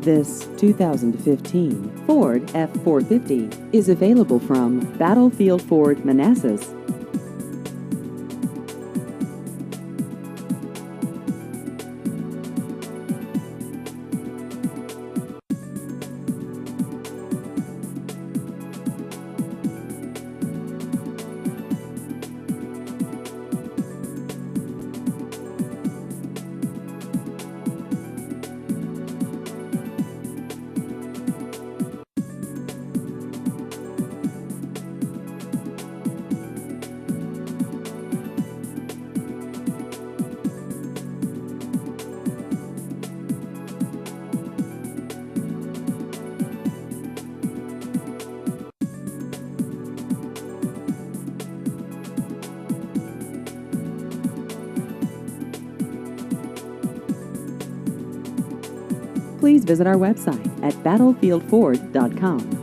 This 2015 Ford F-450 is available from Battlefield Ford, Manassas. Please visit our website at battlefieldford.com.